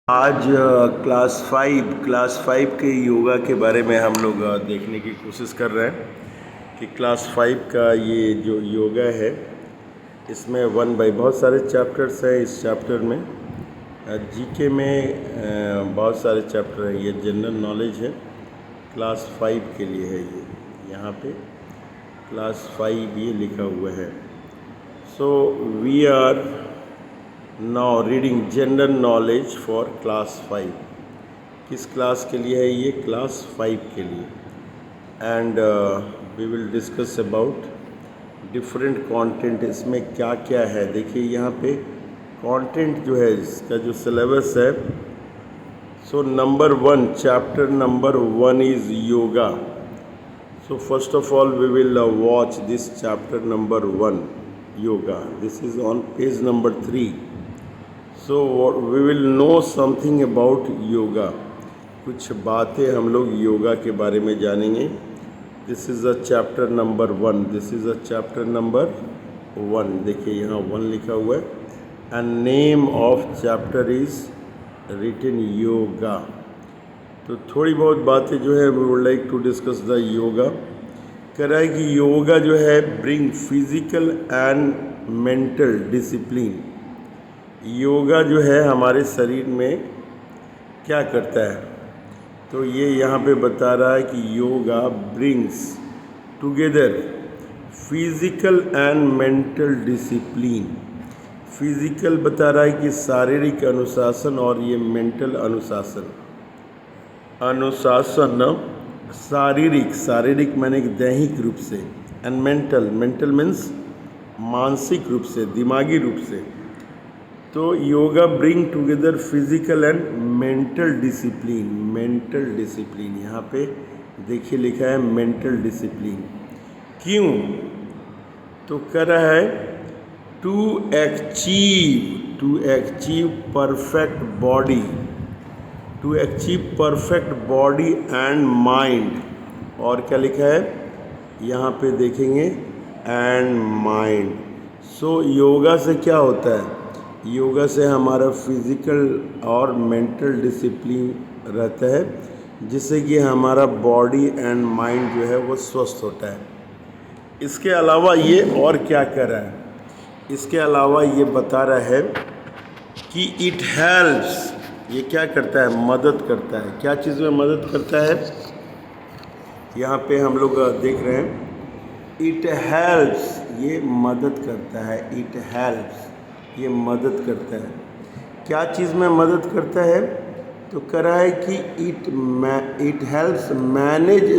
आज क्लास 5 के योगा के बारे में हम लोग देखने की कोशिश कर रहे हैं कि क्लास 5 का ये जो योगा है इसमें 1 बाई बहुत सारे चैप्टर्स हैं। इस चैप्टर में जीके में बहुत सारे चैप्टर हैं। ये जनरल नॉलेज है, क्लास 5 के लिए है। ये यहाँ पे क्लास 5 ये लिखा हुआ है। So we are now reading general knowledge for class 5। किस क्लास के लिए है ये? क्लास 5 के लिए। And we will discuss about different content. इसमें क्या क्या है देखिए, यहाँ पे कंटेंट जो है इसका जो सिलेबस है। So number 1, chapter number 1 is yoga. So first of all we will watch this chapter number 1, yoga. This is on page number 3. So we will know something about yoga. कुछ बातें हम लोग योगा के बारे में जानेंगे। This is a chapter number 1. This is a chapter number 1. देखिए यहाँ 1 लिखा हुआ है। And name of chapter is written yoga. तो थोड़ी बहुत बातें जो है we would like to discuss the yoga. कह रहा है कि योगा जो है bring physical and mental discipline. Yoga जो है हमारे शरीर में क्या करता है, तो ये यहाँ पे बता रहा है कि yoga brings together physical and mental discipline. Physical बता रहा है कि शारीरिक अनुशासन, और ये मेंटल अनुशासन शारीरिक माने दैहिक रूप से, एंड मेंटल मीन्स मानसिक रूप से, दिमागी रूप से। तो yoga bring together physical and mental discipline. यहाँ पे देखिए लिखा है मेंटल डिसिप्लिन। क्यों? तो कर रहा है to achieve perfect body, to achieve perfect body and mind. और क्या लिखा है यहाँ पे देखेंगे, एंड माइंड। सो योगा से क्या होता है? योगा से हमारा फिजिकल और मेंटल डिसिप्लिन रहता है, जिससे कि हमारा बॉडी एंड माइंड जो है वो स्वस्थ होता है। इसके अलावा ये और क्या कर रहा है? इसके अलावा ये बता रहा है कि इट हेल्प्स, ये क्या करता है? मदद करता है। क्या चीज़ में मदद करता है? यहाँ पे हम लोग देख रहे हैं इट हेल्प्स, ये मदद करता है। इट हेल्प्स, ये मदद करता है। क्या चीज़ में मदद करता है? तो कह रहा है कि इट हेल्प्स मैनेज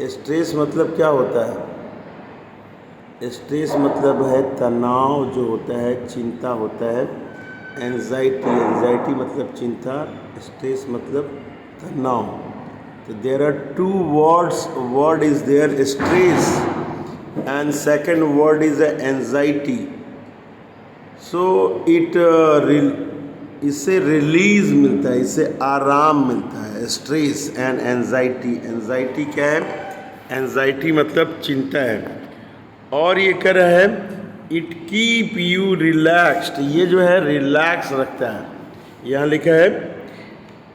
स्ट्रेस मतलब क्या होता है? स्ट्रेस मतलब है तनाव जो होता है, चिंता होता है। एंजाइटी मतलब चिंता, स्ट्रेस मतलब तनाव। तो there are 2 words. Word is there stress and second word is anxiety. So इससे रिलीज मिलता है, इससे आराम मिलता है। Stress and anxiety. एंजाइटी क्या है? एंजाइटी मतलब चिंता है। और ये कह रहा है इट कीप यू रिलैक्स्ड, ये जो है रिलैक्स रखता है। यहाँ लिखा है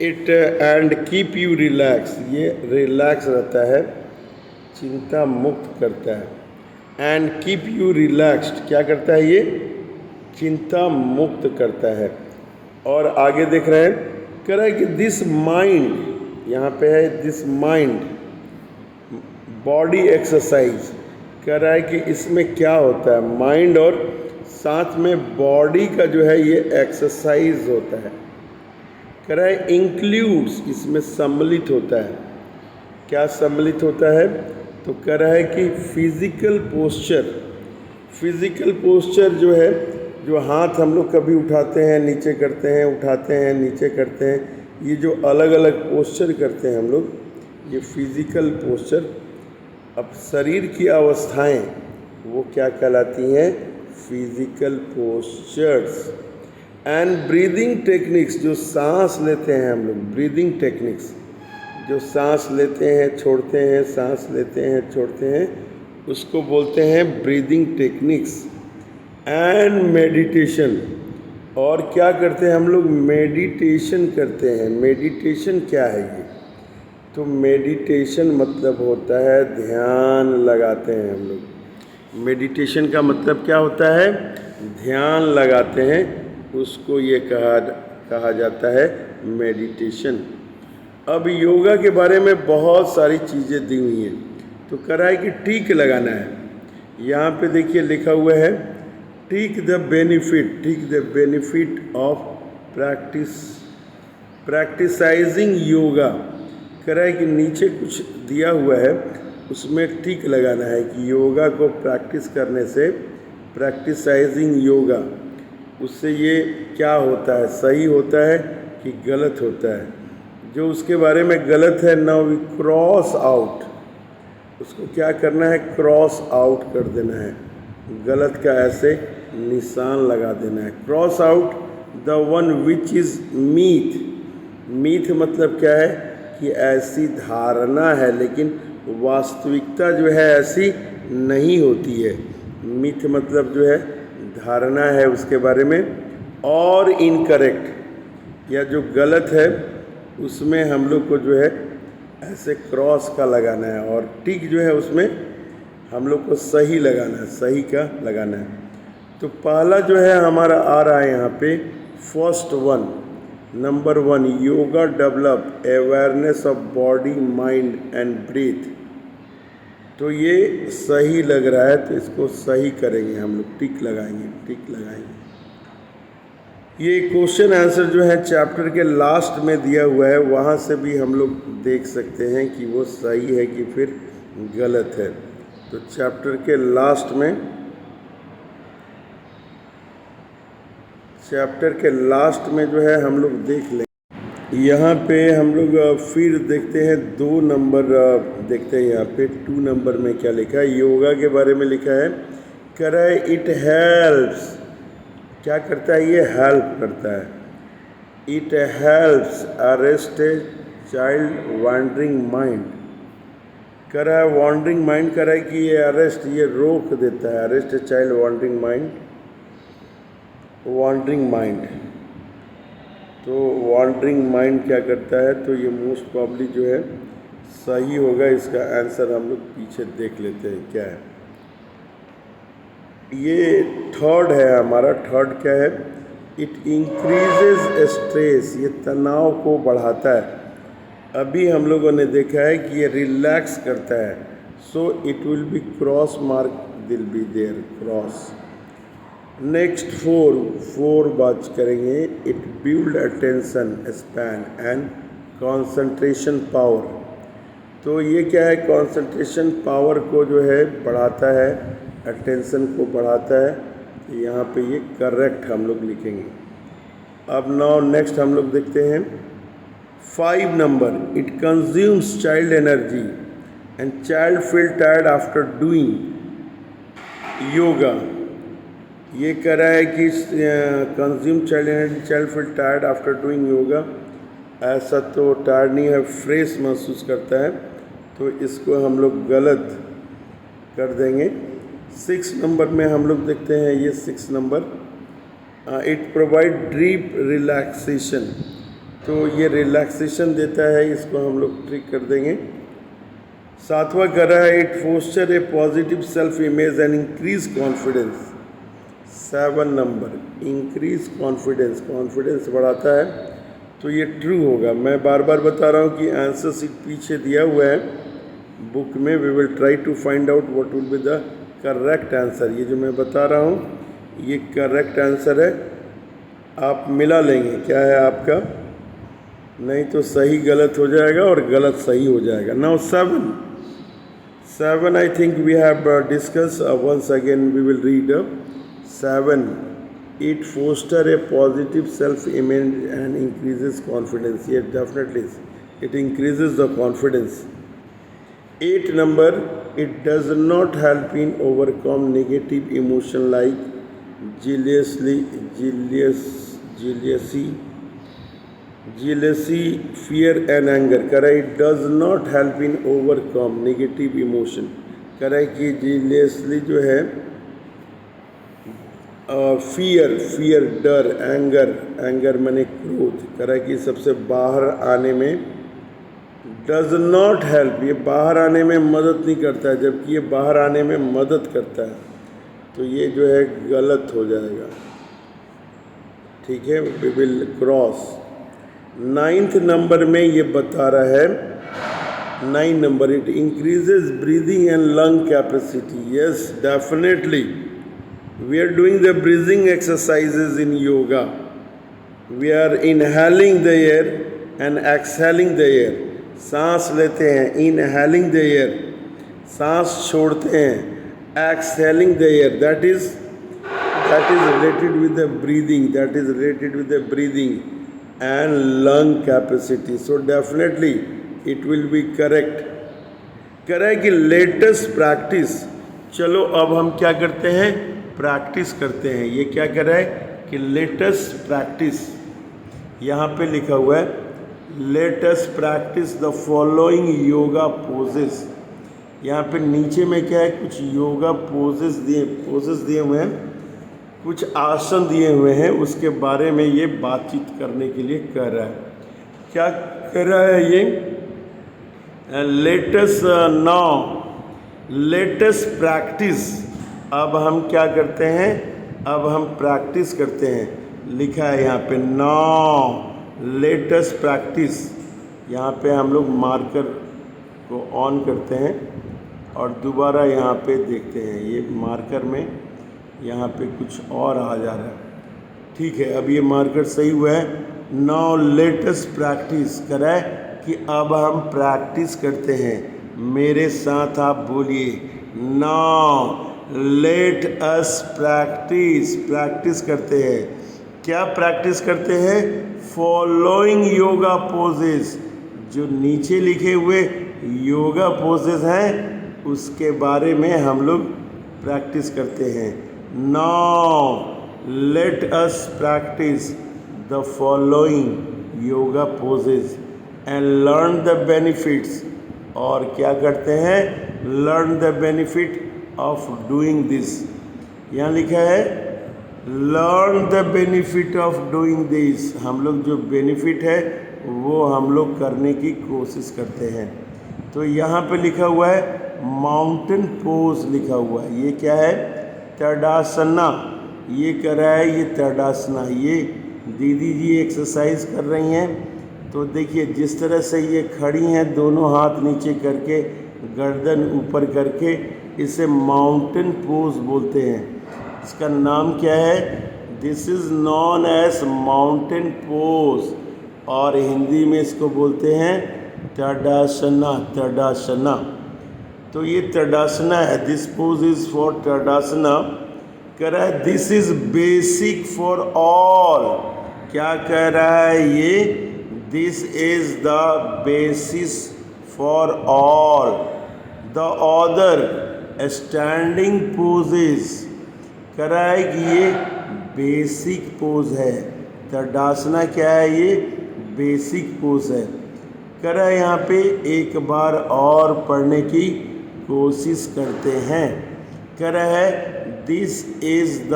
it and keep you relax, ये रिलैक्स रहता है, चिंता मुक्त करता है। एंड कीप यू रिलैक्स्ड क्या करता है? ये चिंता मुक्त करता है। और आगे देख रहे हैं, कह रहा है कि दिस माइंड, यहाँ पे है दिस माइंड बॉडी एक्सरसाइज। कह रहा है कि इसमें क्या होता है? माइंड और साथ में बॉडी का जो है ये एक्सरसाइज होता है। कह रहा है इंक्लूड्स, इसमें सम्मिलित होता है। क्या सम्मिलित होता है? तो कह रहा है कि फिजिकल पोस्चर जो है, जो हाथ हम लोग कभी उठाते हैं नीचे करते हैं, उठाते हैं नीचे करते हैं, ये जो अलग अलग पोस्चर करते हैं हम लोग, ये फिजिकल पोस्चर। अब शरीर की अवस्थाएं वो क्या कहलाती हैं? Physical postures. And breathing techniques, जो सांस लेते हैं हम लोग, ब्रीदिंग टेक्निक्स, जो सांस लेते हैं छोड़ते हैं, सांस लेते हैं छोड़ते हैं, उसको बोलते हैं ब्रीदिंग टेक्निक्स। एंड मेडिटेशन, और क्या करते हैं हम लोग? मेडिटेशन करते हैं। मेडिटेशन क्या है ये? तो मेडिटेशन मतलब होता है ध्यान लगाते हैं हम लोग। मेडिटेशन का मतलब क्या होता है? ध्यान लगाते हैं, उसको ये कहा जाता है मेडिटेशन। अब योगा के बारे में बहुत सारी चीज़ें दी हुई हैं। तो कह रहा है कि टीक लगाना है। यहाँ पे देखिए लिखा हुआ है take the benefit of practising yoga. कह रहा है कि नीचे कुछ दिया हुआ है, उसमें टिक लगाना है कि योगा को प्रैक्टिस करने से, प्रैक्टिसाइजिंग योगा, उससे ये क्या होता है? सही होता है कि गलत होता है? जो उसके बारे में गलत है, नाउ वी क्रॉस आउट, उसको क्या करना है? क्रॉस आउट कर देना है। गलत का ऐसे निशान लगा देना है। Cross out the one which is myth. Myth मतलब क्या है? कि ऐसी धारणा है लेकिन वास्तविकता जो है ऐसी नहीं होती है। मिथ मतलब जो है धारणा है उसके बारे में, और इनकरेक्ट या जो गलत है उसमें हम लोग को जो है ऐसे क्रॉस का लगाना है, और टिक जो है उसमें हम लोग को सही लगाना है, सही का लगाना है। तो पहला जो है हमारा आ रहा है यहाँ पे first one, number 1, yoga develop awareness of body mind and breath. तो ये सही लग रहा है, तो इसको सही करेंगे हम लोग, टिक लगाएंगे, टिक लगाएंगे। ये क्वेश्चन आंसर जो है चैप्टर के लास्ट में दिया हुआ है, वहाँ से भी हम लोग देख सकते हैं कि वो सही है कि फिर गलत है। तो चैप्टर के लास्ट में जो है हम लोग देख लेंगे। यहाँ पे हम लोग फिर देखते हैं 2 नंबर, देखते हैं यहाँ पे 2 नंबर में क्या लिखा है। योगा के बारे में लिखा है, कह रहा है इट हेल्प्स। क्या करता है? ये हेल्प करता है। It helps arrest a child wandering mind. कह रहा है वॉन्डरिंग माइंड, कह रहा है कि ये अरेस्ट, ये रोक देता है। Arrest a child wandering mind, wandering mind. तो वॉन्डरिंग माइंड क्या करता है? तो ये मोस्ट प्रॉब्ली जो है सही होगा। इसका आंसर हम लोग पीछे देख लेते हैं क्या है। ये थर्ड है हमारा। थर्ड क्या है? इट इंक्रीजेज स्ट्रेस, ये तनाव को बढ़ाता है। अभी हम लोगों ने देखा है कि ये रिलैक्स करता है। So it will be cross mark, will be there cross. Next 4 बात करेंगे। It build attention span and concentration power. तो ये क्या है? कंसंट्रेशन पावर को जो है बढ़ाता है, अटेंशन को बढ़ाता है। तो यहाँ पे ये करेक्ट हम लोग लिखेंगे। अब नाउ नेक्स्ट हम लोग देखते हैं 5 number. It consumes child energy and child feel tired after doing yoga. ये कह रहा है कि consume child energy, child feel tired after doing yoga. ऐसा तो टायर्ड नहीं है, फ्रेश महसूस करता है। तो इसको हम लोग गलत कर देंगे। 6 नंबर में हम लोग देखते हैं, ये 6 number, it provide deep relaxation. तो ये रिलैक्सेशन देता है, इसको हम लोग ट्रिक कर देंगे। 7वां कर रहा है it foster a positive self image and increase confidence. 7 number, increase confidence, confidence बढ़ाता है। तो ये ट्रू होगा। मैं बार बार बता रहा हूँ कि आंसर सीट पीछे दिया हुआ है बुक में। We will try to find out what will be the correct answer. ये जो मैं बता रहा हूँ ये करेक्ट आंसर है। आप मिला लेंगे क्या है आपका, नहीं तो सही गलत हो जाएगा और गलत सही हो जाएगा। Now 7 I think we have discussed. Once again we will read 7. It foster a positive self-image and increases confidence. Yes, definitely it increases the confidence. 8 number, it does not help in overcome negative emotion like jealousy, fear and anger. कह रहा है it does not help in overcome negative emotion. कह रहा है कि jealously जो है fear डर, एंगर माने क्रोध, करा कि सबसे बाहर आने में डज नॉट हेल्प, ये बाहर आने में मदद नहीं करता है, जबकि ये बाहर आने में मदद करता है, तो ये जो है गलत हो जाएगा। ठीक है, we will cross. 9th number में ये बता रहा है, 9 number, it increases breathing and lung capacity. Yes definitely, we are doing the breathing exercises in yoga. We are inhaling the air and exhaling the air. सांस लेते हैं, inhaling the air, सांस छोड़ते हैं, exhaling the air. That is related with the breathing. That is related with the breathing and lung capacity. So definitely it will be correct. करें कि latest practice. चलो अब हम क्या करते हैं, प्रैक्टिस करते हैं। ये क्या कर रहा है कि लेटेस्ट प्रैक्टिस, यहाँ पे लिखा हुआ है latest practice the following yoga poses. यहाँ पे नीचे में क्या है, कुछ योगा पोजेस दिए हुए हैं, कुछ आसन दिए हुए हैं, उसके बारे में ये बातचीत करने के लिए कर रहा है। क्या कर रहा है ये, लेटेस्ट लेटेस्ट प्रैक्टिस। अब हम क्या करते हैं, अब हम प्रैक्टिस करते हैं। लिखा है यहाँ पे नाउ लेटेस्ट प्रैक्टिस। यहाँ पे हम लोग मार्कर को ऑन करते हैं और दोबारा यहाँ पे देखते हैं, ये मार्कर में यहाँ पे कुछ और आ जा रहा है। ठीक है, अब ये मार्कर सही हुआ है। नाउ लेटेस्ट प्रैक्टिस कराए कि अब हम प्रैक्टिस करते हैं। मेरे साथ आप बोलिए, now let us practice. Practice करते हैं, क्या प्रैक्टिस करते हैं, फॉलोइंग योगा पोजेस। जो नीचे लिखे हुए योगा पोजेस हैं उसके बारे में हम लोग प्रैक्टिस करते हैं। Now let us practice the following yoga poses and learn the benefits. और क्या करते हैं, learn the benefit of doing this. यहाँ लिखा है learn the benefit of doing this. हम लोग जो बेनिफिट है वो हम लोग करने की कोशिश करते हैं। तो यहाँ पे लिखा हुआ है माउंटेन पोज लिखा हुआ है। ये क्या है, तड़ासना। ये कर रहा है, ये तड़ासना। ये दीदी जी एक्सरसाइज कर रही हैं। तो देखिए जिस तरह से ये खड़ी हैं, दोनों हाथ नीचे करके, गर्दन ऊपर करके, इसे माउंटेन पोज बोलते हैं। इसका नाम क्या है, this is known as mountain pose, और हिंदी में इसको बोलते हैं तड़ासना। तड़ासना, तो ये तड़ासना है। This pose is for Tadasana. कह रहा है this is basic for all. क्या कह रहा है ये, this is the basis for all the other standing poses. कह रहा है कि ये बेसिक पोज है। तड़ासना क्या है, ये बेसिक पोज है। कह रहा है यहाँ पे एक बार और पढ़ने की कोशिश करते हैं। कह रहा है this is the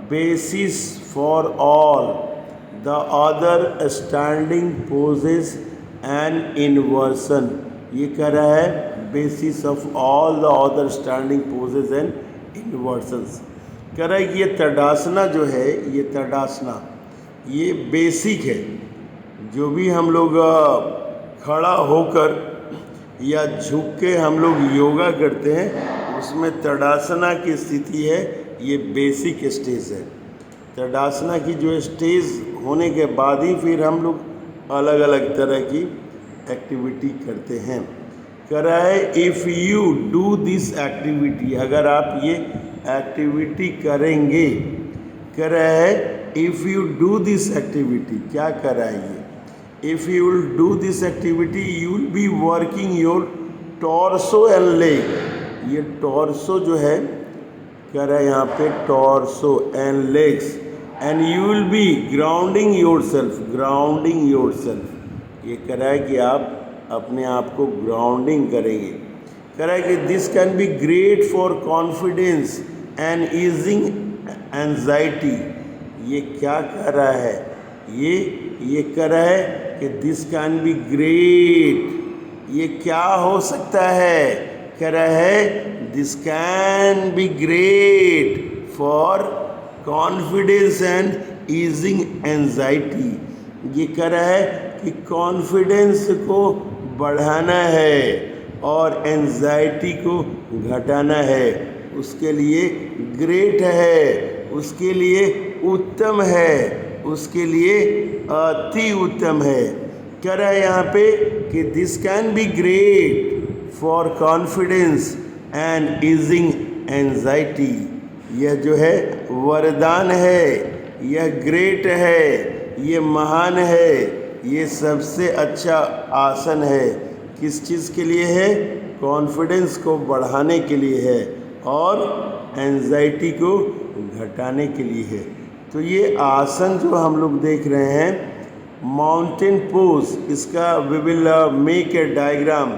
basis for all the other standing poses and inversion. ये कह रहा है basis of all the other standing poses and inversions. कह रहा है कि ये तड़ासना जो है, ये तड़ासना ये बेसिक है। जो भी हम लोग खड़ा होकर या झुक के हम लोग योगा करते हैं, उसमें तड़ासना की स्थिति है, ये बेसिक स्टेज है। तड़ासना की जो स्टेज होने के बाद ही फिर हम लोग अलग अलग तरह की एक्टिविटी करते हैं। कह रहा है if you do this activity, अगर आप ये एक्टिविटी करेंगे। कह रहा है if you do this activity, क्या कर रहा है ये, if you will do this activity you will be working your torso and leg. ये टॉर्सो जो है, कह रहा है यहाँ पे torso and legs, and you will be grounding your self. Grounding your self, ये कह रहा है कि आप अपने आप को ग्राउंडिंग करेंगे। कह रहा है कि this can be great for confidence and easing anxiety. ये क्या कर रहा है? ये कर रहा है कि दिस कैन बी ग्रेट। ये क्या हो सकता है? कह रहा है this can be great for confidence and easing anxiety. ये कह रहा है कि कॉन्फिडेंस को बढ़ाना है और एंजाइटी को घटाना है। उसके लिए ग्रेट है, उसके लिए उत्तम है, उसके लिए अति उत्तम है। कह रहा है यहाँ पे कि this can be great for confidence and easing anxiety. यह जो है वरदान है, यह ग्रेट है, ये महान है, ये सबसे अच्छा आसन है। किस चीज़ के लिए है? कॉन्फिडेंस को बढ़ाने के लिए है और एंजाइटी को घटाने के लिए है। तो ये आसन जो हम लोग देख रहे हैं माउंटेन पोज, इसका we will make a diagram.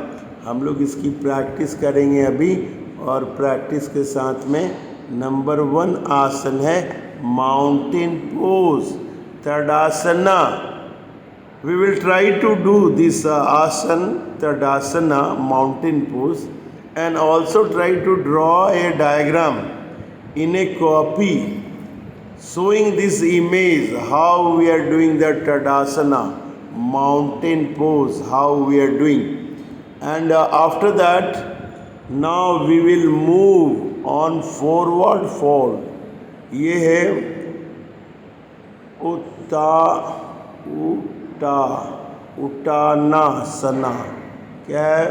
हम लोग इसकी प्रैक्टिस करेंगे अभी, और प्रैक्टिस के साथ में नंबर 1 आसन है mountain pose, Tadasana. We will try to do this asana, Tadasana, mountain pose, and also try to draw a diagram in a copy showing this image how we are doing the Tadasana, mountain pose, how we are doing. And after that, now we will move on forward fold. ये है उट्टानासना। क्या है?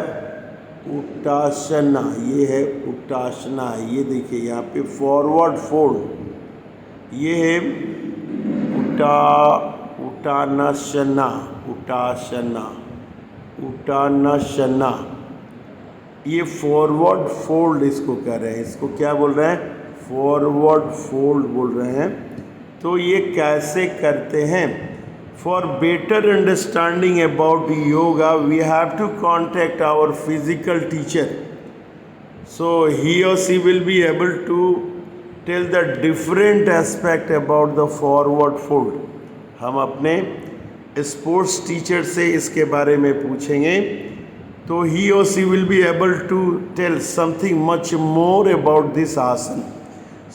उट्टासना। ये है उट्टासना। ये देखिए यहाँ पे फॉरवर्ड फोल्ड, ये है उट्टानासना, उट्टासना, उट्टानासना। ये फॉरवर्ड फोल्ड इसको कह रहे हैं। इसको क्या बोल रहे हैं? फॉरवर्ड फोल्ड बोल रहे हैं। तो ये कैसे करते हैं? For better understanding about yoga, we have to contact our physical teacher. So he or she will be able to tell the different aspect about the forward fold. हम अपने स्पोर्ट्स टीचर से इसके बारे में पूछेंगे, तो he or she will be able to tell something much more about this asana.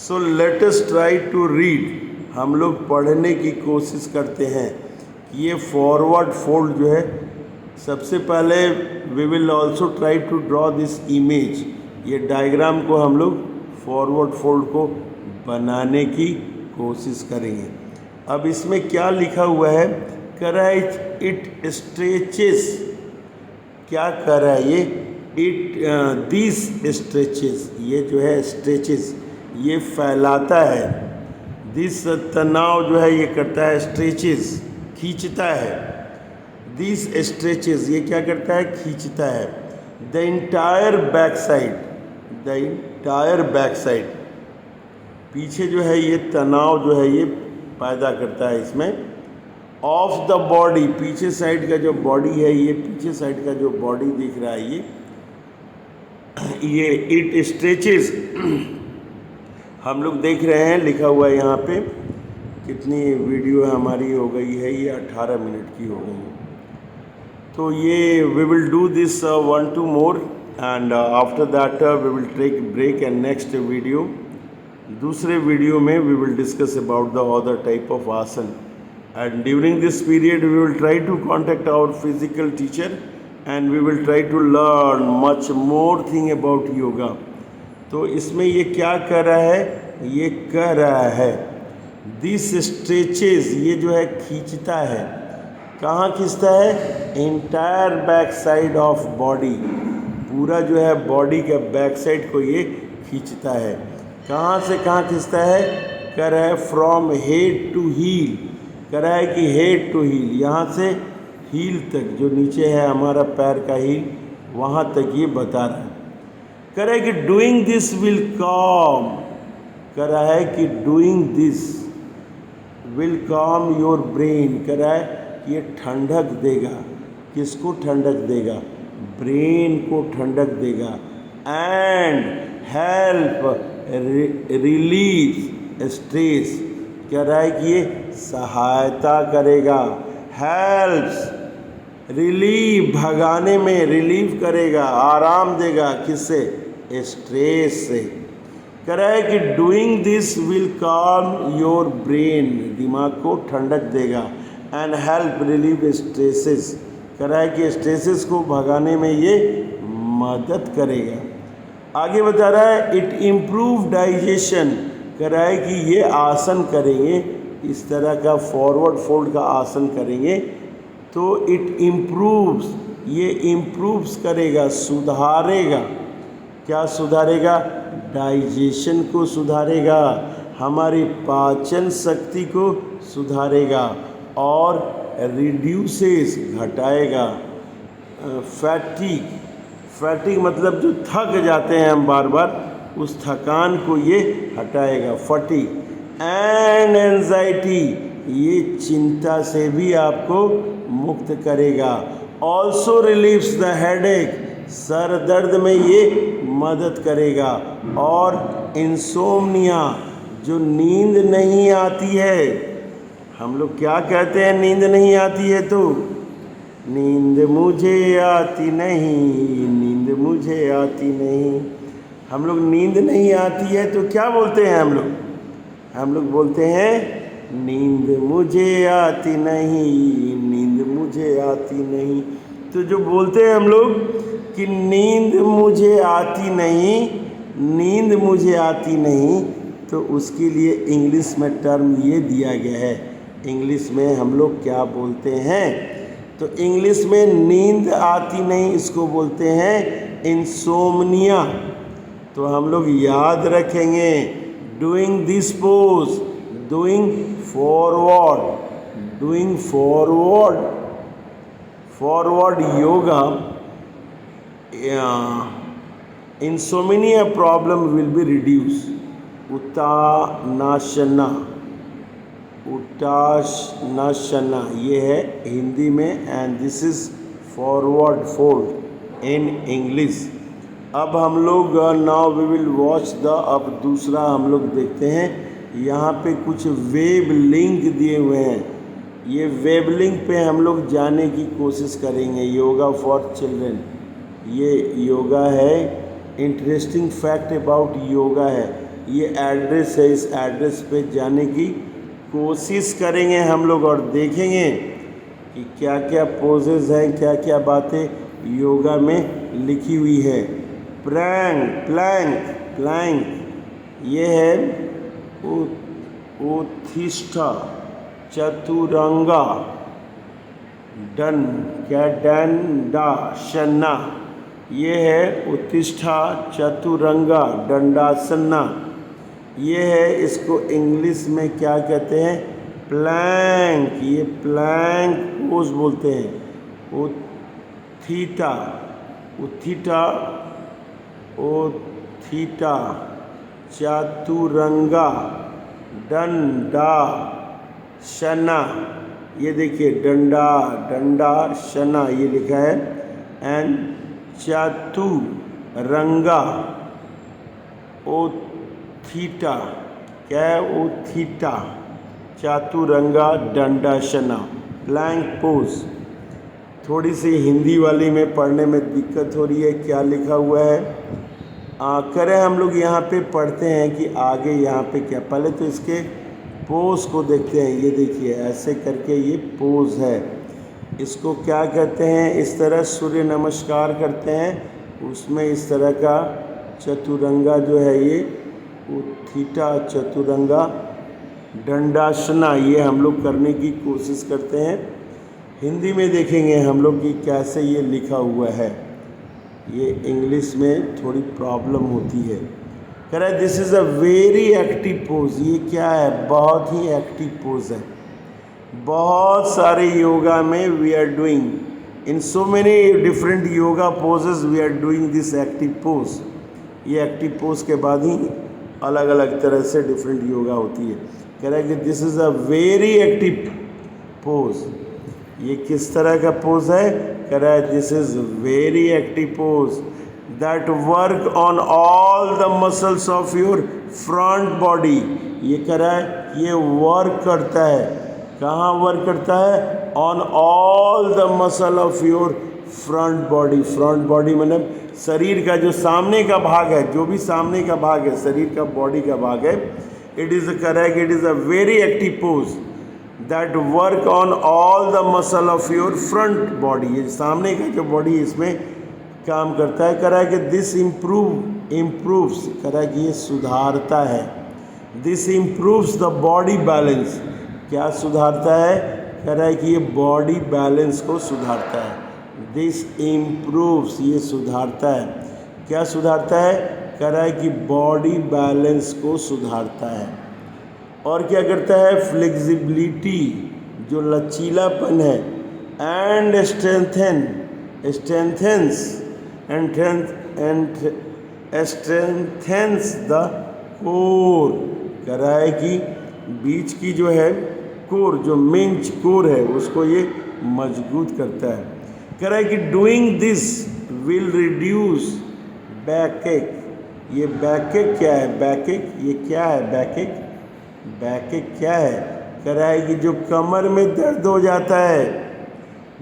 So let us try to read. हम लोग पढ़ने की कोशिश करते हैं। ये फॉरवर्ड फोल्ड जो है, सबसे पहले we will also try to draw this image. ये डायग्राम को हम लोग फॉरवर्ड फोल्ड को बनाने की कोशिश करेंगे। अब इसमें क्या लिखा हुआ है? कह रहा है इट स्ट्रेचेस। क्या कर रहा है ये? इट दिस स्ट्रेचेस, ये जो है स्ट्रेचेस, ये फैलाता है। दिस तनाव जो है ये करता है स्ट्रेचेस, खींचता है। दिस स्ट्रेचेस, ये क्या करता है? खींचता है। The entire back side, the entire back side, पीछे जो है ये तनाव जो है ये पैदा करता है इसमें। ऑफ द बॉडी, पीछे साइड का जो बॉडी है, ये पीछे साइड का जो बॉडी दिख रहा है ये इट स्ट्रेचेस। हम लोग देख रहे हैं लिखा हुआ है यहाँ पे। कितनी वीडियो हमारी हो गई है? ये 18 मिनट की हो गई है। तो ये we will do this 1-2 more and after that we will take break and next video, दूसरे वीडियो में we will discuss about the other type of asana. And during this period we will try to contact our physical teacher and we will try to learn much more thing about yoga. तो इसमें ये क्या कर रहा है? ये कह रहा है दिस स्ट्रेचेस, ये जो है खींचता है। कहाँ खींचता है? Entire back side of body, पूरा जो है बॉडी के बैक साइड को ये खींचता है। कहाँ से कहाँ खींचता है? कह रहा है फ्रॉम हेड टू हील। कह रहा है कि हेड टू हील, यहाँ से हील तक, जो नीचे है हमारा पैर का हील, वहाँ तक ये बता रहा है। कह रहा है कि डूइंग दिस विल काम। कह रहा है कि डूइंग दिस विल काम योर ब्रेन। कह रहा है कि ये ठंडक देगा। किसको ठंडक देगा? ब्रेन को ठंडक देगा। एंड हेल्प रिलीज स्ट्रेस, कह रहा है कि ये सहायता करेगा। हेल्प्स, रिलीव, भगाने में रिलीव करेगा, आराम देगा, किससे? स्ट्रेस से। कह रहा है कि डूइंग दिस विल काम योर ब्रेन, दिमाग को ठंडक देगा। एंड हेल्प रिलीव स्ट्रेसेस, कह रहा है कि स्ट्रेसेस को भगाने में ये मदद करेगा। आगे बता रहा है इट इम्प्रूव डाइजेशन, कह रहा है कि ये आसन करेंगे, इस तरह का फॉरवर्ड फोल्ड का आसन करेंगे तो इट इम्प्रूव्स, ये इम्प्रूव्स करेगा, सुधारेगा। क्या सुधारेगा? डाइजेशन को सुधारेगा, हमारी पाचन शक्ति को सुधारेगा और रिड्यूसेस, घटाएगा। फैटिग, फैटिग मतलब जो थक जाते हैं हम बार बार, उस थकान को ये हटाएगा। फटीग एंड एंजाइटी, ये चिंता से भी आपको मुक्त करेगा। Also relieves the headache, sir दर्द में ये मदद करेगा। और इंसोम्निया, जो नींद नहीं आती है, हम लोग क्या कहते हैं नींद नहीं आती है तो? नींद मुझे आती नहीं, नींद मुझे आती नहीं। हम लोग नींद नहीं आती है तो क्या बोलते हैं हम लोग? हम लोग बोलते हैं नींद मुझे आती नहीं, नींद मुझे आती नहीं। तो जो बोलते हैं हम लोग कि नींद मुझे आती नहीं, नींद मुझे आती नहीं, तो उसके लिए इंग्लिश में टर्म ये दिया गया है। इंग्लिश में हम लोग क्या बोलते हैं? तो इंग्लिश में नींद आती नहीं, इसको बोलते हैं इंसोम्निया। तो हम लोग याद रखेंगे doing this pose, doing forward, doing forward, forward yoga, insomnia problem will be reduced. Uttanasana, Uttanasana ये है हिंदी में, and this is forward fold in English. अब हम लोग now we will watch the, अब दूसरा हम लोग देखते हैं, यहाँ पे कुछ वेब लिंक दिए हुए हैं। ये वेब लिंक पे हम लोग जाने की कोशिश करेंगे। योगा फॉर चिल्ड्रन, ये योगा है, इंटरेस्टिंग फैक्ट अबाउट योगा है, ये एड्रेस है, इस एड्रेस पे जाने की कोशिश करेंगे हम लोग और देखेंगे कि क्या क्या पोजेज हैं, क्या क्या बातें योगा में लिखी हुई है। प्लैंक, प्लैंक, प्लैंक ये है उत्तिष्ठा, चतुरंगा, डन, क्या दंडासना, ये है उत्तिष्ठा चतुरंगा दंडासना। ये है, इसको इंग्लिश में क्या कहते हैं? प्लैंक, ये प्लैंक पोज बोलते हैं। उत्थिता, उत्थिता, उत्थिता चतुरंगा दंडासना। ये देखिए डंडा, दंडासना ये लिखा है। एंड चतुरंगा, उत्थिता, क्या है? उत्थिता चतुरंगा दंडासना, प्लैंक पोज। थोड़ी सी हिंदी वाली में पढ़ने में दिक्कत हो रही है, क्या लिखा हुआ है? करें हम लोग यहाँ पे पढ़ते हैं कि आगे यहाँ पे क्या, पहले तो इसके पोज को देखते हैं। ये देखिए ऐसे करके ये पोज है, इसको क्या कहते हैं? इस तरह सूर्य नमस्कार करते हैं, उसमें इस तरह का चतुरंगा जो है ये उत्थिता चतुरंगा दंडासना, ये हम लोग करने की कोशिश करते हैं। हिंदी में देखेंगे हम लोग कि कैसे ये लिखा हुआ है। ये इंग्लिश में थोड़ी प्रॉब्लम होती है। कह रहा है this is a very active pose, ये क्या है? बहुत ही एक्टिव पोज है। बहुत सारे योगा में we are doing in so many different yoga poses, we are doing this active pose. ये एक्टिव पोज के बाद ही अलग अलग तरह से डिफरेंट योगा होती है। कह रहा है कि this is a very active pose. ये किस तरह का पोज है? कह रहा है this is very active pose that work on all the muscles of your front body. ये कह रहा है ये वर्क करता है, कहाँ वर्क करता है, on all the muscle of your front body. Front body मतलब शरीर का जो सामने का भाग है, जो भी सामने का भाग है शरीर का, बॉडी का भाग है। It is correct, it is a very active pose that work on all the muscle of your front body. ये सामने का जो बॉडी इसमें काम करता है। कह रहा है कि दिस इम्प्रूव्स, कह रहा है कि ये सुधारता है। This improves the body balance, क्या सुधारता है, कह रहा है कि ये बॉडी बैलेंस को सुधारता है। दिस इम्प्रूव्स, ये सुधारता है, क्या सुधारता है, कह रहा है कि बॉडी बैलेंस को सुधारता है। और क्या करता है, फ्लेक्सिबिलिटी, जो लचीलापन है, एंड स्ट्रेंथेंस द कोर, कह रहा है कि बीच की जो है कोर, जो मेन कोर है उसको ये मजबूत करता है। कह रहा है कि डूइंग दिस विल रिड्यूस बैकएक। ये बैकएक क्या है, बैकएक ये क्या है, बैकएक, बैकएक क्या है, कह रहा है कि जो कमर में दर्द हो जाता है,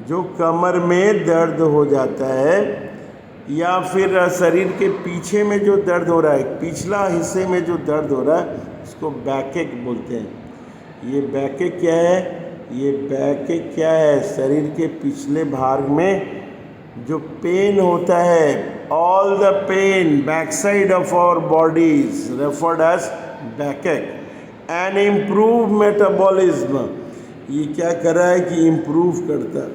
जो कमर में दर्द हो जाता है, या फिर शरीर के पीछे में जो दर्द हो रहा है, पिछला हिस्से में जो दर्द हो रहा है उसको बैकएक बोलते हैं। ये बैकएक क्या है, ये बैकएक क्या है, शरीर के पिछले भाग में जो पेन होता है, all the pain back side of our body is referred as backache. And improve metabolism, ये क्या कर रहा है कि इम्प्रूव करता है,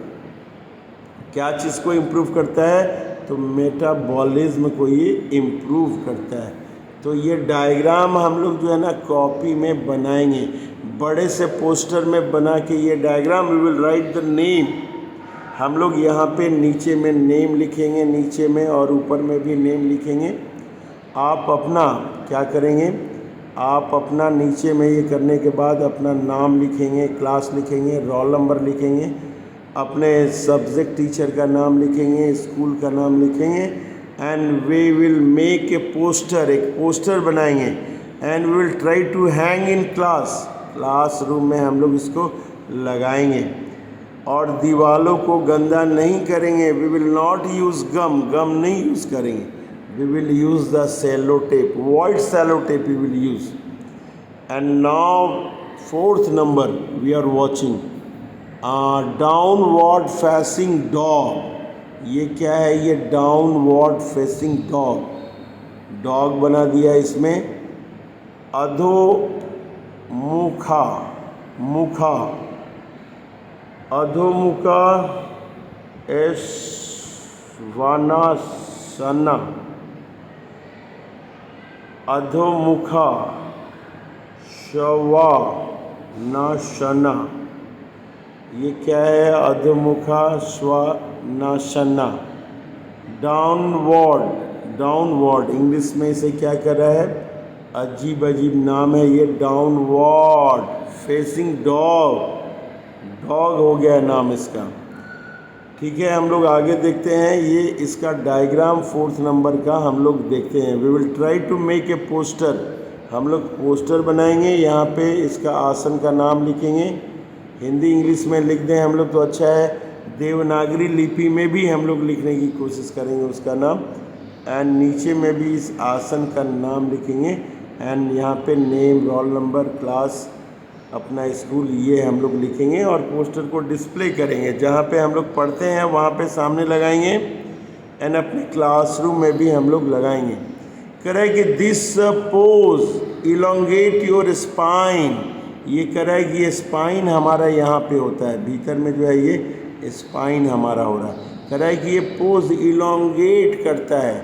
क्या चीज़ को इम्प्रूव करता है, तो मेटाबॉलिज्म को ये इम्प्रूव करता है। तो ये डायग्राम हम लोग जो है ना कॉपी में बनाएंगे, बड़े से पोस्टर में बना के ये diagram we will write the name. हम लोग यहाँ पे नीचे में नेम लिखेंगे, नीचे में और ऊपर में भी नेम लिखेंगे। आप अपना क्या करेंगे, आप अपना नीचे में ये करने के बाद अपना नाम लिखेंगे, क्लास लिखेंगे, रोल नंबर लिखेंगे, अपने सब्जेक्ट टीचर का नाम लिखेंगे, स्कूल का नाम लिखेंगे, and we will make a poster, एक पोस्टर बनाएंगे, and we will try to hang in classroom में हम लोग इसको लगाएंगे। और दीवालों को गंदा नहीं करेंगे, we will not use gum नहीं यूज़ करेंगे, we will use the sellotape, white sellotape we will use. And now 4th number we are watching downward facing dog. ये क्या है, ये डाउनवर्ड फेसिंग डॉग बना दिया इसमें। अधोमुखा श्वानासना, अधोमुखा श्वानासना, ये क्या है, अधोमुखा श्वानासना। डाउनवर्ड इंग्लिश में इसे क्या कर रहा है, अजीब नाम है ये, डाउनवर्ड फेसिंग डॉग हो गया नाम इसका। ठीक है, हम लोग आगे देखते हैं, ये इसका डायग्राम 4th नंबर का हम लोग देखते हैं। We will try to make a poster, हम लोग पोस्टर बनाएंगे। यहाँ पे इसका आसन का नाम लिखेंगे, हिंदी इंग्लिश में लिख दें हम लोग तो अच्छा है, देवनागरी लिपि में भी हम लोग लिखने की कोशिश करेंगे उसका नाम, एंड नीचे में भी इस आसन का नाम लिखेंगे, एंड यहाँ पे नेम, रोल नंबर, क्लास, अपना स्कूल, ये हम लोग लिखेंगे और पोस्टर को डिस्प्ले करेंगे। जहाँ पे हम लोग पढ़ते हैं वहाँ पे सामने लगाएंगे, एंड अपने क्लासरूम में भी हम लोग लगाएंगे। कह रहा है कि this pose elongate your spine, ये कह रहा है कि ये स्पाइन हमारा यहाँ पे होता है, भीतर में जो है ये स्पाइन हमारा हो रहा है। कह रहा है कि ये पोज इलोंगेट करता है,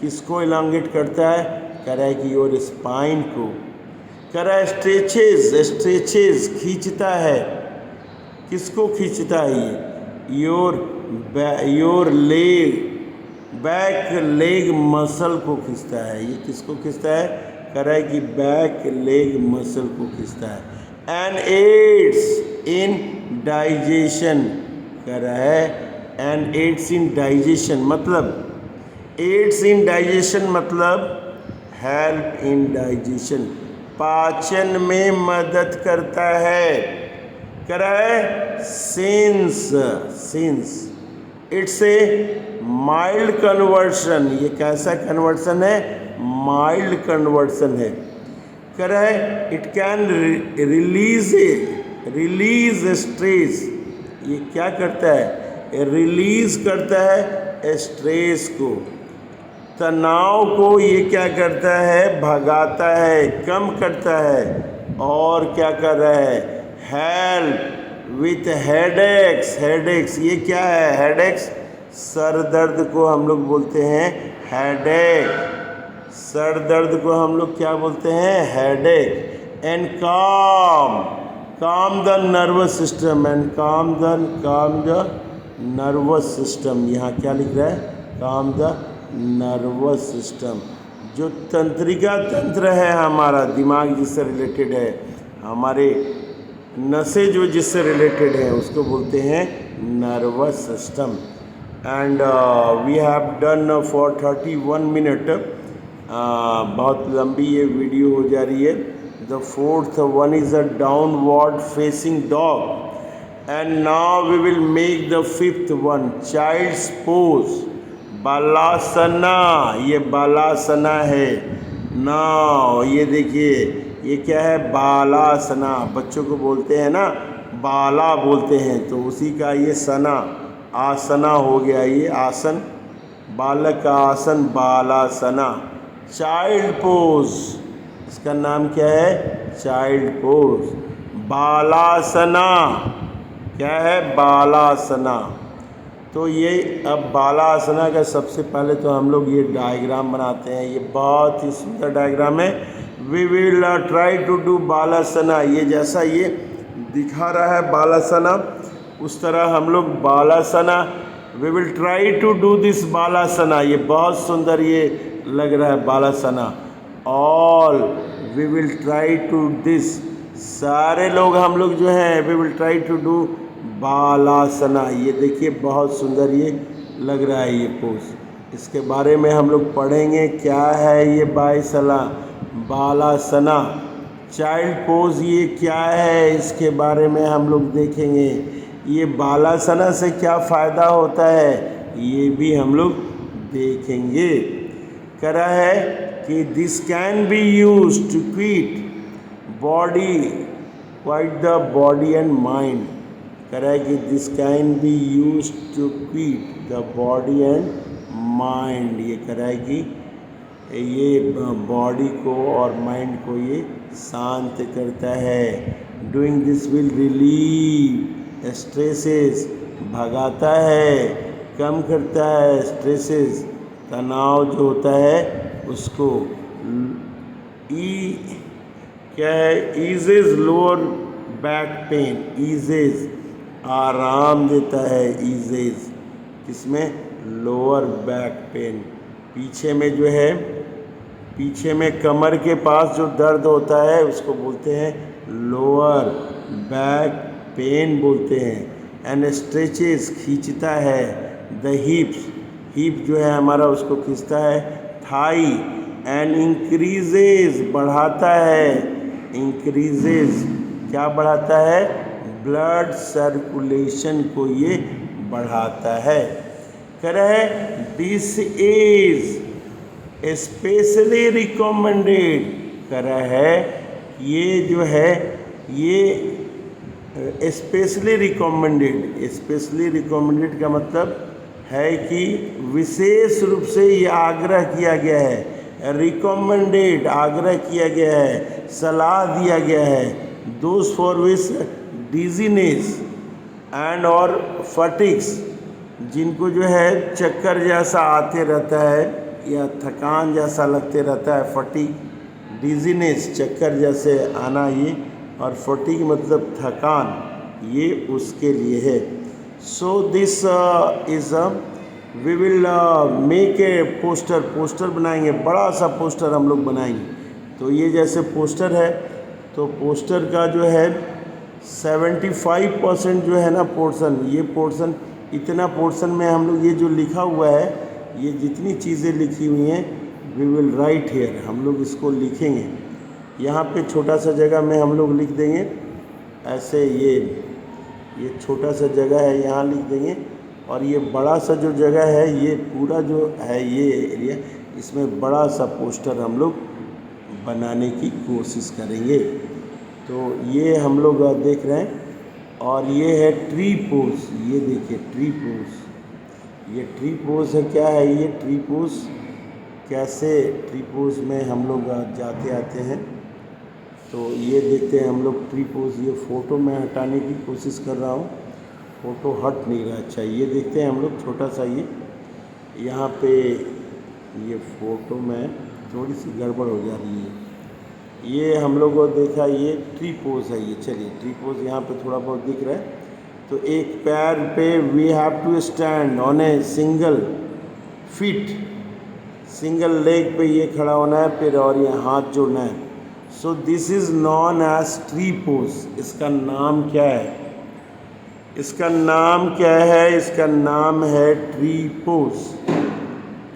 किसको इलोंगेट करता है, कह रहा है कि योर स्पाइन को। कह रहा है स्ट्रेचेज खींचता है, किसको खींचता है, ये योर बैक लेग मसल को खींचता है। ये किसको खींचता है, कह रहा है कि बैक लेग मसल को खींचता है। एंड एड्स इन डाइजेशन, कह रहा है एंड एड्स इन डाइजेशन मतलब हेल्प इन डाइजेशन, पाचन में मदद करता है। कह रहा है since it's a mild conversion, ये कैसा कन्वर्शन है? माइल्ड कन्वर्शन है। कह रहा है इट कैन रिलीज स्ट्रेस, ये क्या करता है? रिलीज करता है स्ट्रेस को, तनाव को ये क्या करता है? भगाता है, कम करता है। और क्या कर रहा है? हेल्प विथ हेडेक्स, ये क्या है? हेडेक्स, सर दर्द को हम लोग बोलते हैं हेडेक, सर दर्द को हम लोग क्या बोलते हैं? हेडेक। एंड काम द नर्वस सिस्टम, एंड काम द नर्वस सिस्टम, यहाँ क्या लिख रहा है? काम द नर्वस सिस्टम, जो तंत्रिका तंत्र है हमारा, दिमाग जिससे रिलेटेड है, हमारे नसें जो जिससे रिलेटेड है, उसको बोलते हैं nervous system. And we have done for 31 minute, बहुत लंबी ये वीडियो हो जा रही है। The fourth one is a downward facing dog. And now we will make the fifth one, child's pose, Balasana, ये बालासना है। नाउ ये देखिए, ये क्या है? बालासना। बच्चों को बोलते हैं ना, बाला बोलते हैं, तो उसी का ये सना, आसना हो गया। ये आसन, बालक का आसन, बालासना। चाइल्ड पोज, इसका नाम क्या है? Child pose. बालासना क्या है? बालासना। तो ये अब बालासना का सबसे पहले तो हम लोग ये डायग्राम बनाते हैं। ये बहुत ही सुंदर डायग्राम है। We will try to do Balasana. ये जैसा ये दिखा रहा है बालासना, उस तरह हम लोग Balasana, we will try to do this Balasana. ये बहुत सुंदर ये लग रहा है Balasana. All we will try to this, सारे लोग हम लोग जो हैं, we will try to do Balasana. ये देखिए बहुत सुंदर ये लग रहा है ये पोज। इसके बारे में हम लोग पढ़ेंगे, क्या है ये बालासना। चाइल्ड पोज ये क्या है, इसके बारे में हम लोग देखेंगे। ये बालासना से क्या फ़ायदा होता है, ये भी हम लोग देखेंगे। कह रहा है कि this can be use to quiet the body and mind. कह रहा है कि this can be use to quiet the body and mind. ये कह रहा है कि ये बॉडी को और माइंड को ये शांत करता है। Doing this will relieve stresses, भगाता है, कम करता है स्ट्रेसेस, तनाव जो होता है उसको। क्या है? Eases lower back pain, eases आराम देता है। ईजेज किसमें? लोअर बैक पेन, पीछे में जो है, पीछे में कमर के पास जो दर्द होता है उसको बोलते हैं लोअर बैक पेन बोलते हैं। एंड स्ट्रेचेस, खींचता है। द हिप्स, हिप जो है हमारा उसको खींचता है। थाई एंड इंक्रीजेज, बढ़ाता है। इंक्रीजेज क्या बढ़ाता है? ब्लड सर्कुलेशन को ये बढ़ाता है। कह रहा है दिस इज स्पेशली रिकमेंडेड। कह रहा है ये जो है ये स्पेशली रिकमेंडेड। स्पेशली रिकमेंडेड का मतलब है कि विशेष रूप से ये आग्रह किया गया है। रिकमेंडेड, आग्रह किया गया है, सलाह दिया गया है। Those for which dizziness and और फटिक्स, जिनको जो है चक्कर जैसा आते रहता है या थकान जैसा लगते रहता है। फटीक, डिजीनेस चक्कर जैसे आना, ये और फटीक मतलब थकान, ये उसके लिए है। So this is we will make a poster बनाएंगे, बड़ा सा पोस्टर हम लोग बनाएंगे। तो ये जैसे पोस्टर है, तो पोस्टर का जो है 75% जो है ना पोर्शन, ये पोर्शन, इतना पोर्शन में हम लोग ये जो लिखा हुआ है, ये जितनी चीज़ें लिखी हुई हैं, वी विल राइट हेयर, हम लोग इसको लिखेंगे। यहाँ पे छोटा सा जगह में हम लोग लिख देंगे ऐसे, ये छोटा सा जगह है यहाँ लिख देंगे, और ये बड़ा सा जो जगह है, ये पूरा जो है ये एरिया, इसमें बड़ा सा पोस्टर हम लोग बनाने की कोशिश करेंगे। तो ये हम लोग देख रहे हैं, और ये है ट्री पोज। ये देखिए ट्री पोज, ये ट्री पोज है। क्या है ये ट्री पोज? कैसे ट्री पोज में हम लोग जाते आते हैं, तो ये देखते हैं हम लोग ट्री पोज। ये फ़ोटो मैं हटाने की कोशिश कर रहा हूँ, फ़ोटो हट नहीं रहा। अच्छा, ये देखते हैं हम लोग छोटा सा, ये यहाँ पे ये फ़ोटो में थोड़ी सी गड़बड़ हो जा रही है। ये हम लोगों को देखा, ये ट्री पोज है ये। चलिए ट्री पोज यहाँ पे थोड़ा बहुत दिख रहा है। तो एक पैर पे we have to stand on a single feet, single leg पे ये खड़ा होना है, फिर और ये हाथ जोड़ना है। So this is known as tree pose. इसका नाम क्या है? इसका नाम क्या है? इसका नाम है ट्री पोज।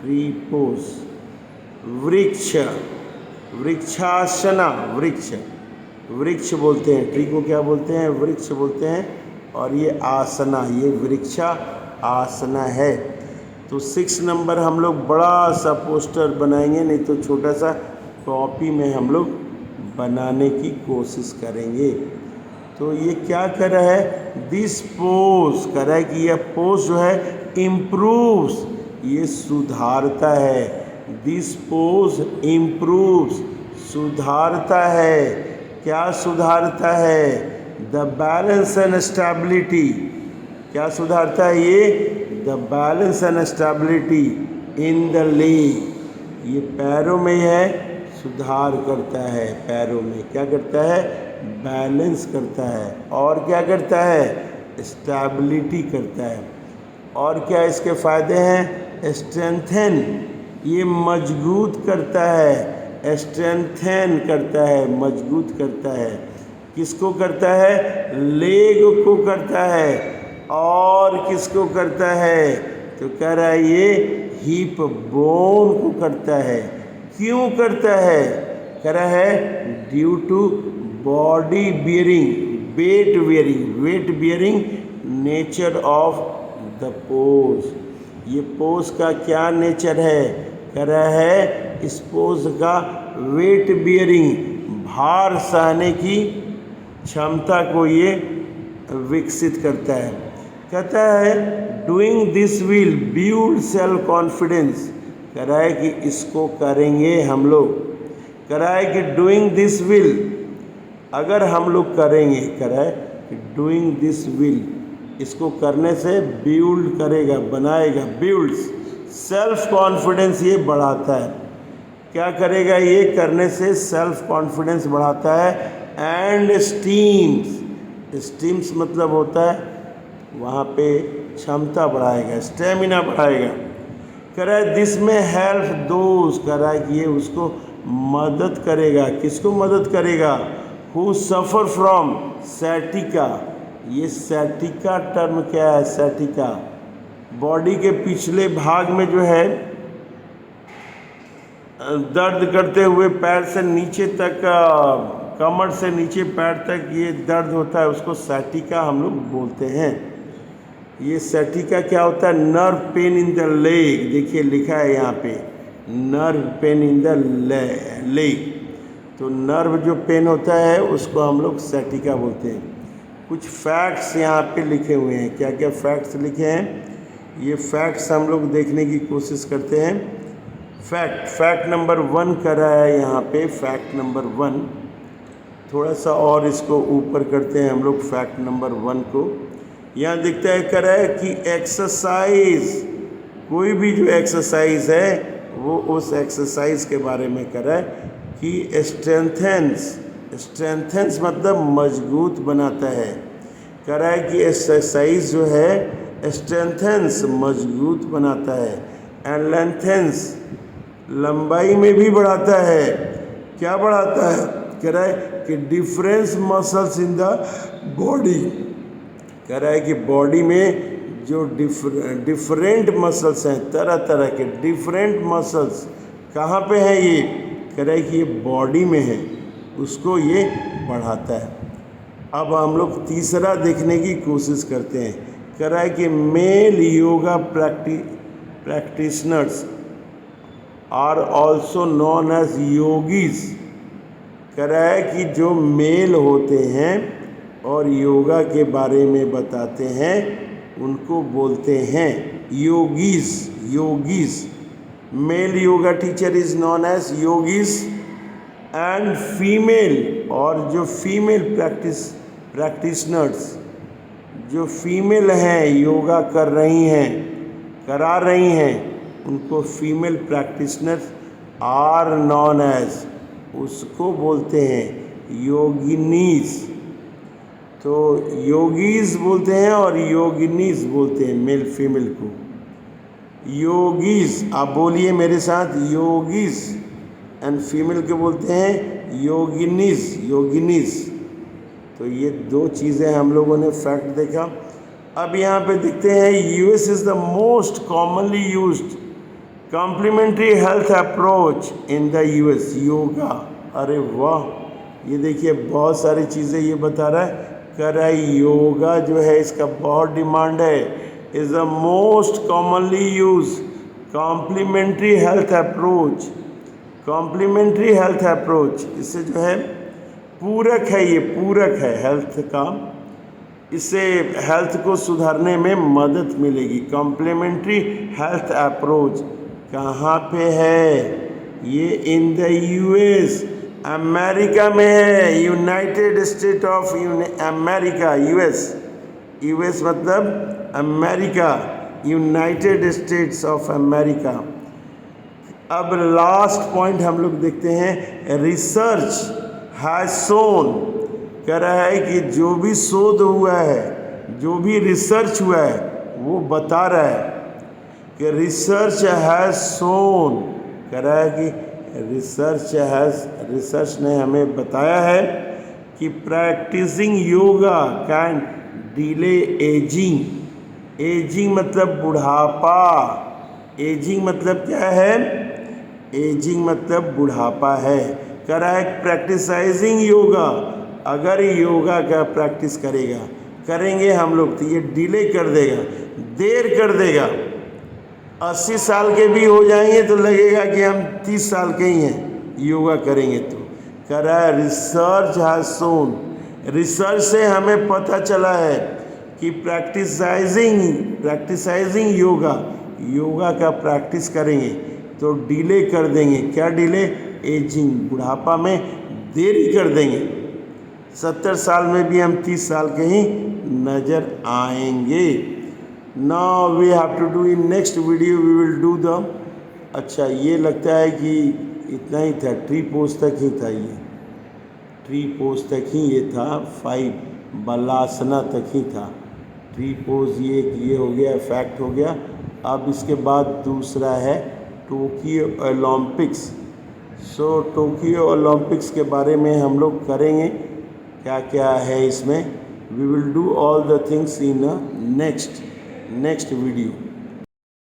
ट्री पोज, वृक्ष, वृक्षासना, वृक्ष बोलते हैं ट्री को, क्या बोलते हैं? वृक्ष बोलते हैं। और ये आसना, ये वृक्षा आसना है। तो 6 नंबर हम लोग बड़ा सा पोस्टर बनाएंगे, नहीं तो छोटा सा कॉपी में हम लोग बनाने की कोशिश करेंगे। तो ये क्या कर रहा है? दिस पोज कर रहा है कि यह पोज जो है इम्प्रूव्स, ये सुधारता है। दिस पोज इम्प्रूव्स, सुधारता है। क्या सुधारता है? The balance and stability. क्या सुधारता है ये? The balance and stability in the leg. ये पैरों में है, सुधार करता है। पैरों में क्या करता है? बैलेंस करता है। और क्या करता है? स्टेबिलिटी करता है। और क्या इसके फ़ायदे हैं? स्ट्रेंथन, ये मजबूत करता है। स्ट्रेंथन करता है, मजबूत करता है। किसको करता है? लेग को करता है। और किसको करता है? तो कह रहा है ये हिप बोन को करता है। क्यों करता है? कह रहा है due to body bearing, weight bearing nature of the pose. ये पोज का क्या नेचर है? कह रहा है इस पोज का वेट बियरिंग, भार सहने की क्षमता को ये विकसित करता है। कहता है doing this will build self confidence. कह रहा है कि इसको करेंगे हम लोग। कह रहा है कि डूइंग दिस विल, अगर हम लोग करेंगे, कह रहा है कि डूइंग दिस विल, इसको करने से बिल्ड करेगा, बनाएगा, बिल्ड्स सेल्फ कॉन्फिडेंस, ये बढ़ाता है। क्या करेगा? ये करने से सेल्फ कॉन्फिडेंस बढ़ाता है। एंड स्टीम्स मतलब होता है वहाँ पे क्षमता बढ़ाएगा, स्टेमिना बढ़ाएगा। कह रहा है दिस में हेल्प दोज, कह रहा है कि ये उसको मदद करेगा। किसको मदद करेगा? Who suffer from sciatica. ये सैटिका टर्म क्या है? सैटिका बॉडी के पिछले भाग में जो है दर्द करते हुए पैर से नीचे तक, कमर से नीचे पैर तक ये दर्द होता है, उसको सैटिका हम लोग बोलते हैं। ये सैटिका क्या होता है? Nerve pain in the leg. देखिए लिखा है यहाँ पे nerve pain in the leg. तो नर्व जो पेन होता है उसको हम लोग सैटिका बोलते हैं। कुछ फैक्ट्स यहाँ पे लिखे हुए हैं। क्या क्या फैक्ट्स लिखे हैं? ये फैक्ट्स हम लोग देखने की कोशिश करते हैं। फैक्ट नंबर 1 कर रहा है यहाँ पे। फैक्ट नंबर 1 थोड़ा सा और इसको ऊपर करते हैं हम लोग। फैक्ट नंबर 1 को यहाँ दिखता है, कर रहा है कि एक्सरसाइज, कोई भी जो एक्सरसाइज है वो उस एक्सरसाइज के बारे में कर रहा है कि स्ट्रेंथेंस मतलब मजबूत बनाता है। कह रहा है कि एक्सरसाइज जो है स्ट्रेंथेंस मजबूत बनाता है। एंड लेंथेंस लंबाई में भी बढ़ाता है। क्या बढ़ाता है? कह रहा है कि difference muscles in the body. कह रहा है कि बॉडी में जो डिफरेंट मसल्स हैं, तरह तरह के डिफरेंट मसल्स कहाँ पे हैं? ये कह रहा है कि ये बॉडी में है। उसको ये बढ़ाता है। अब हम लोग तीसरा देखने की कोशिश करते हैं। कह रहा है कि male yoga practitioners are also known as yogis. कह रहा है कि जो मेल होते हैं और योगा के बारे में बताते हैं उनको बोलते हैं yogis. Yogis, male yoga teacher is known as yogis and female, और जो फीमेल प्रैक्टिशनर्स, जो फीमेल हैं योगा कर रही हैं, करा रही हैं, उनको female practitioners are known as, उसको बोलते हैं योगिनीज। तो योगीज बोलते हैं और योगिनीज बोलते हैं मेल फीमेल को। योगीज, आप बोलिए मेरे साथ, योगीज। एंड फीमेल को बोलते हैं योगिनीज, योगिनीज। तो ये दो चीज़ें हम लोगों ने फैक्ट देखा। अब यहाँ पे देखते हैं US is the most commonly used complementary health approach in the US, yoga. अरे वाह, ये देखिए बहुत सारी चीज़ें ये बता रहा है। कह रहा है योगा जो है इसका बहुत डिमांड है। Is the most commonly use complementary health approach. Complementary health approach, इससे जो है पूरक है, ये पूरक है हेल्थ का, इससे हेल्थ को सुधारने में मदद मिलेगी। कॉम्प्लीमेंट्री हेल्थ अप्रोच कहाँ पे है? ये इन द यूएस, अमेरिका में है, United State of America. US, US मतलब America, United States of America. अब लास्ट पॉइंट हम लोग देखते हैं, रिसर्च हैज शोन। कह रहा है कि जो भी शोध हुआ है, जो भी रिसर्च हुआ है, वो बता रहा है कि रिसर्च हैज शोन। कह रहा है कि रिसर्च ने हमें बताया है कि practising yoga can delay ageing. Ageing मतलब बुढ़ापा। एजिंग मतलब क्या है? एजिंग मतलब बुढ़ापा है। कह रहा है प्रैक्टिसाइजिंग योगा, अगर योगा का प्रैक्टिस करेंगे हम लोग, तो ये डिले कर देगा, देर कर देगा। 80 साल के भी हो जाएंगे तो लगेगा कि हम 30 साल के ही हैं योगा करेंगे तो। कह रहा है रिसर्च हैज शोन, रिसर्च से हमें पता चला है कि प्रैक्टिसाइजिंग योगा का प्रैक्टिस करेंगे तो डिले कर देंगे। क्या डिले? एजिंग, बुढ़ापा में देरी कर देंगे। 70 साल में भी हम 30 साल के ही नज़र आएंगे। Now we have to do in next video we will do the, अच्छा ये लगता है कि इतना ही था, ट्री पोज तक ही था, ये ट्री पोज तक ही ये था, 5 बलासना तक ही था। ट्री पोज ये हो गया, फैक्ट हो गया। अब इसके बाद दूसरा है टोक्यो ओलंपिक्स। सो टोक्यो ओलंपिक्स के बारे में हम लोग करेंगे, क्या क्या है इसमें। We will do all the things in next video.